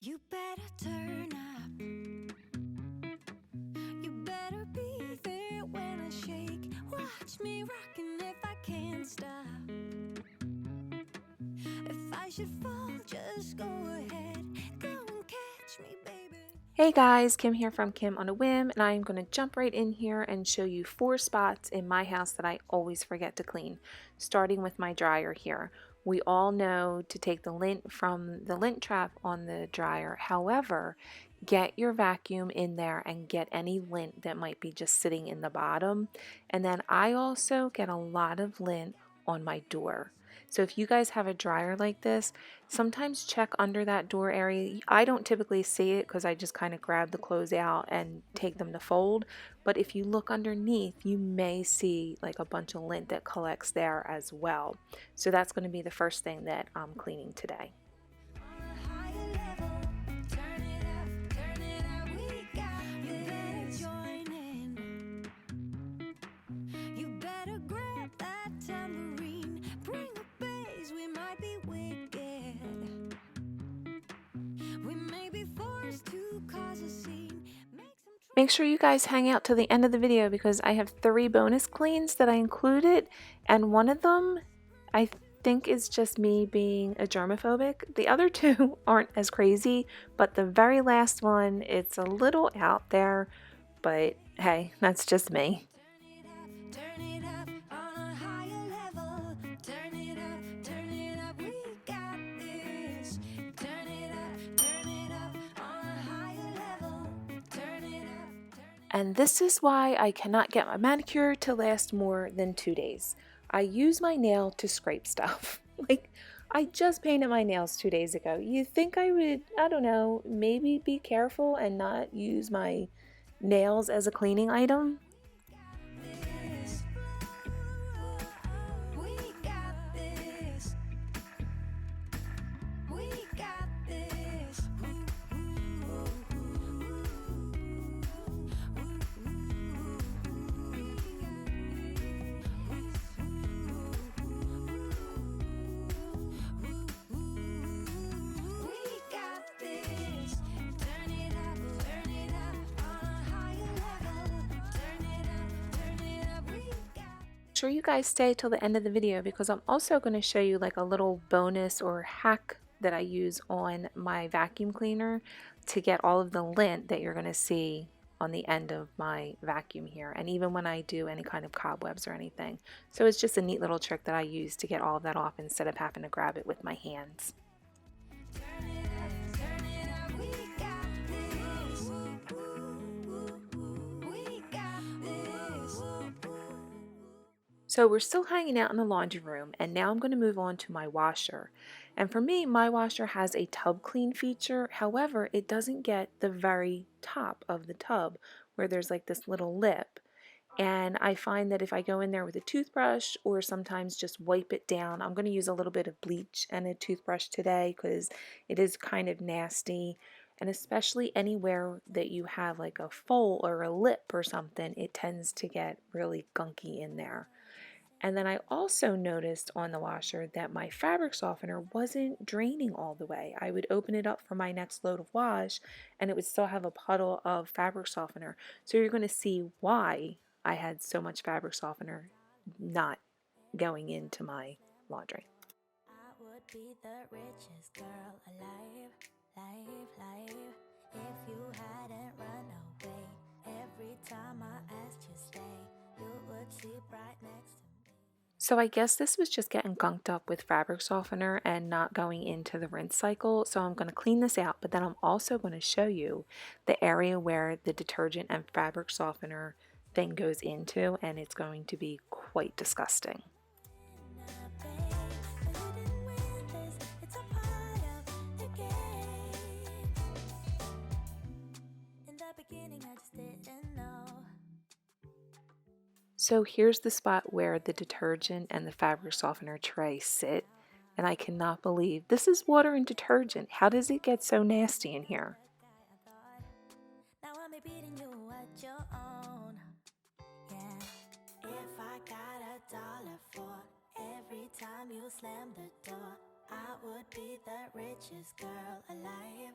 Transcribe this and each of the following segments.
You better turn up. You better be there when I shake. Watch me rockin' if I can't stop. If I should fall, just go ahead. Go and catch me, baby. Hey guys, Kim here from Kim on a Whim, and I'm going to jump right in here and show you 4 spots in my house that I always forget to clean, starting with my dryer here. We all know to take the lint from the lint trap on the dryer. However, get your vacuum in there and get any lint that might be just sitting in the bottom. And then I also get a lot of lint on my door. So if you guys have a dryer like this, sometimes check under that door area. I don't typically see it because I just kind of grab the clothes out and take them to fold. But if you look underneath, you may see like a bunch of lint that collects there as well. So that's going to be the first thing that I'm cleaning today. Make sure you guys hang out till the end of the video because I have 3 bonus cleans that I included, and one of them I think is just me being a germophobic. The other 2 aren't as crazy, but the very last one, it's a little out there, but hey, that's just me. And this is why I cannot get my manicure to last more than 2 days. I use my nail to scrape stuff. Like, I just painted my nails 2 days ago. You think I would, I don't know, maybe be careful and not use my nails as a cleaning item? Sure you guys stay till the end of the video because I'm also going to show you like a little bonus or hack that I use on my vacuum cleaner to get all of the lint that you're going to see on the end of my vacuum here, and even when I do any kind of cobwebs or anything. So it's just a neat little trick that I use to get all of that off instead of having to grab it with my hands. So we're still hanging out in the laundry room, and now I'm going to move on to my washer. And for me, my washer has a tub clean feature. However, it doesn't get the very top of the tub where there's like this little lip. And I find that if I go in there with a toothbrush or sometimes just wipe it down, I'm going to use a little bit of bleach and a toothbrush today because it is kind of nasty. And especially anywhere that you have like a fold or a lip or something, it tends to get really gunky in there. And then I also noticed on the washer that my fabric softener wasn't draining all the way. I would open it up for my next load of wash and it would still have a puddle of fabric softener. So you're going to see why I had so much fabric softener not going into my laundry. I would be the richest girl alive, if you hadn't run away. Every time I asked you stay, you would sleep right next to me. So I guess this was just getting gunked up with fabric softener and not going into the rinse cycle. So I'm going to clean this out, but then I'm also going to show you the area where the detergent and fabric softener thing goes into, and it's going to be quite disgusting. So here's the spot where the detergent and the fabric softener tray sit, and I cannot believe this is water and detergent. How does it get so nasty in here? Now I'm beating you at your own. Yeah. If I got $1 for every time you slam the door, I would be the richest girl alive.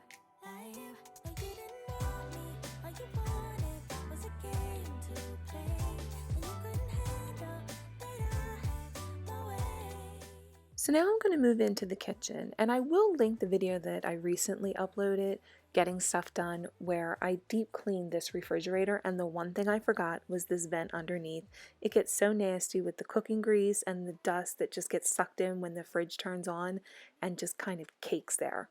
So now I'm going to move into the kitchen, and I will link the video that I recently uploaded, getting stuff done, where I deep cleaned this refrigerator, and the one thing I forgot was this vent underneath. It gets so nasty with the cooking grease and the dust that just gets sucked in when the fridge turns on and just kind of cakes there.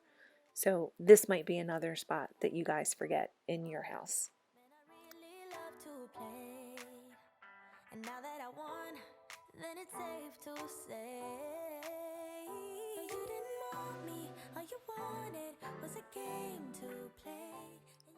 So this might be another spot that you guys forget in your house. And now that I won, then it's safe to say you didn't want me, all you wanted was a game to play.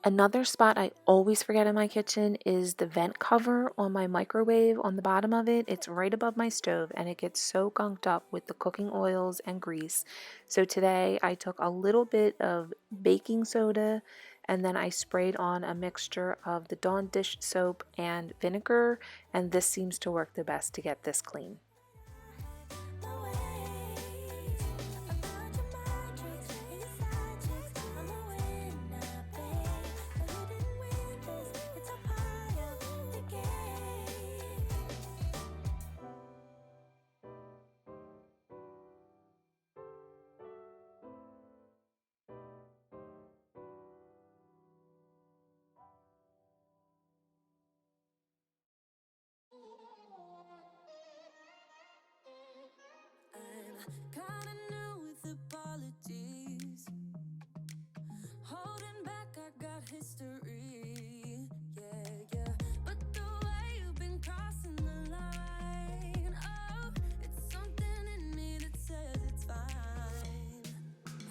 Another spot I always forget in my kitchen is the vent cover on my microwave. On the bottom of it, it's right above my stove, and it gets so gunked up with the cooking oils and grease. So today I took a little bit of baking soda, and then I sprayed on a mixture of the Dawn dish soap and vinegar, and this seems to work the best to get this clean. Kinda new with apologies. Holding back, I got history. Yeah. But the way you've been crossing the line, oh, it's something in me that says it's fine.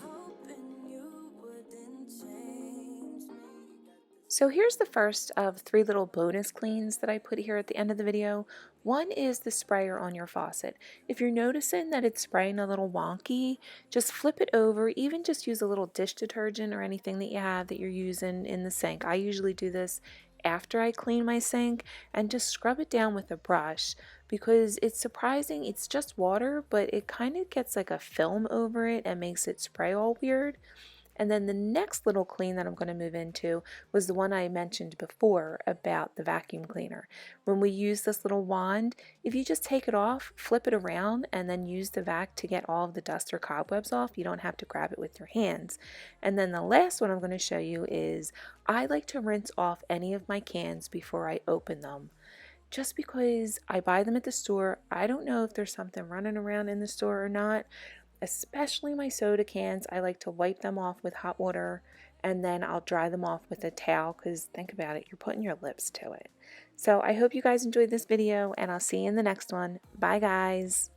Hoping you wouldn't change me. So here's the first of 3 little bonus cleans that I put here at the end of the video. One is the sprayer on your faucet. If you're noticing that it's spraying a little wonky, just flip it over, even just use a little dish detergent or anything that you have that you're using in the sink. I usually do this after I clean my sink and just scrub it down with a brush because it's surprising. It's just water, but it kind of gets like a film over it and makes it spray all weird. And then the next little clean that I'm going to move into was the one I mentioned before about the vacuum cleaner. When we use this little wand, if you just take it off, flip it around, and then use the vac to get all of the dust or cobwebs off, you don't have to grab it with your hands. And then the last one I'm going to show you is I like to rinse off any of my cans before I open them. Just because I buy them at the store, I don't know if there's something running around in the store or not. Especially my soda cans, I like to wipe them off with hot water and then I'll dry them off with a towel because think about it, you're putting your lips to it. So I hope you guys enjoyed this video and I'll see you in the next one. Bye guys.